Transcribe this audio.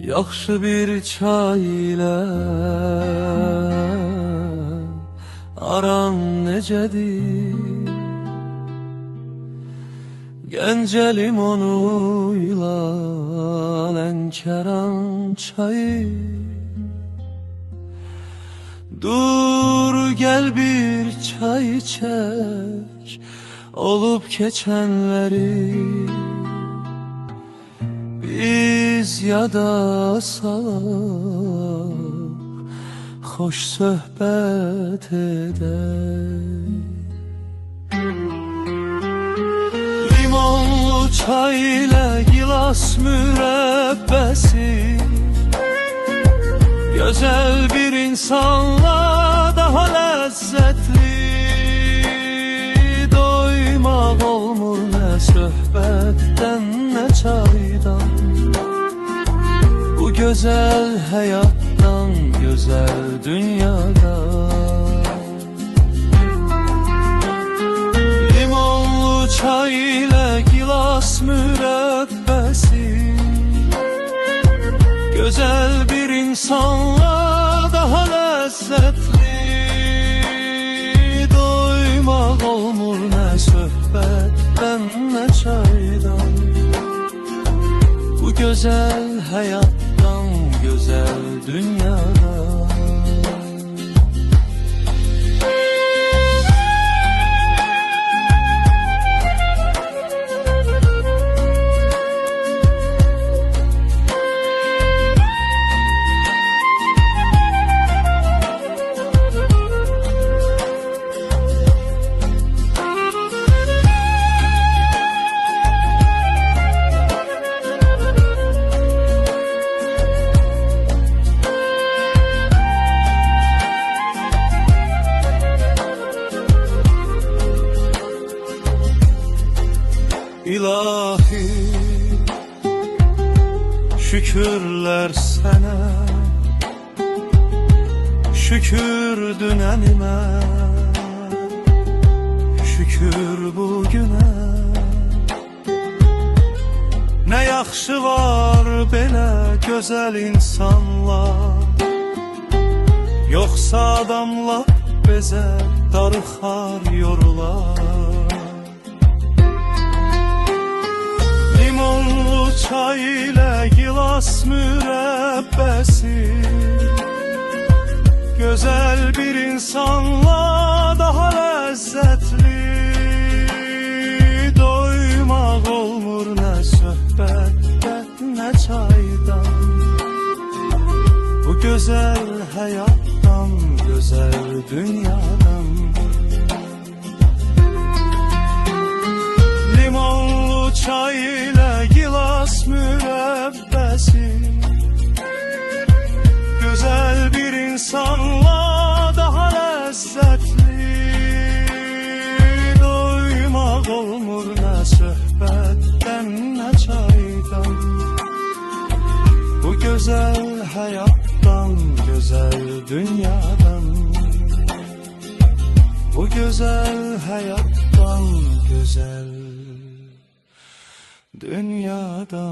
Yaxşı bir çay ilə aran necədir? Gəncə limonuyla Lənkəran çayı. Dur gəl bir çay içək, olub keçənləri biz yada salaq, xoş söhbət edək. Limonlu çay ilə gilas mürəbbəsi, gözəl bir insanla daha ləzzətli. Doymaq olmur nə söhbətdən, nə çaydan, bu gözəl həyatdan, gözəl dünyadan. Limonlu çay ilə gilas mürəbbəsi, gözəl bir insanla daha ləzzətli. Doymaq olmur nə söhbətdən, nə çaydan, bu gözəl həyatdan, gözəl dünyadan. İlahi, şükürlər sənə, şükür dünənimə, şükür bugünə. Nə yaxşı var belə gözəl insanlar, yoxsa adamlar bezər, darıxar, yorular. Limonlu çay ilə gilas mürəbbəsi, gözəl bir insanla daha ləzzətli. Doymaq olmur nə söhbətdən, nə çaydan, bu gözəl həyatdan, gözəl dünyadan. Limonlu çay ilə gilas mürəbbəsi, gözəl bir insanla daha ləzzətli. Doymaq olmur nə söhbətdən, nə çaydan, bu gözəl həyatdan, gözəl dünyadan, bu gözəl həyatdan, gözəl dünyadan.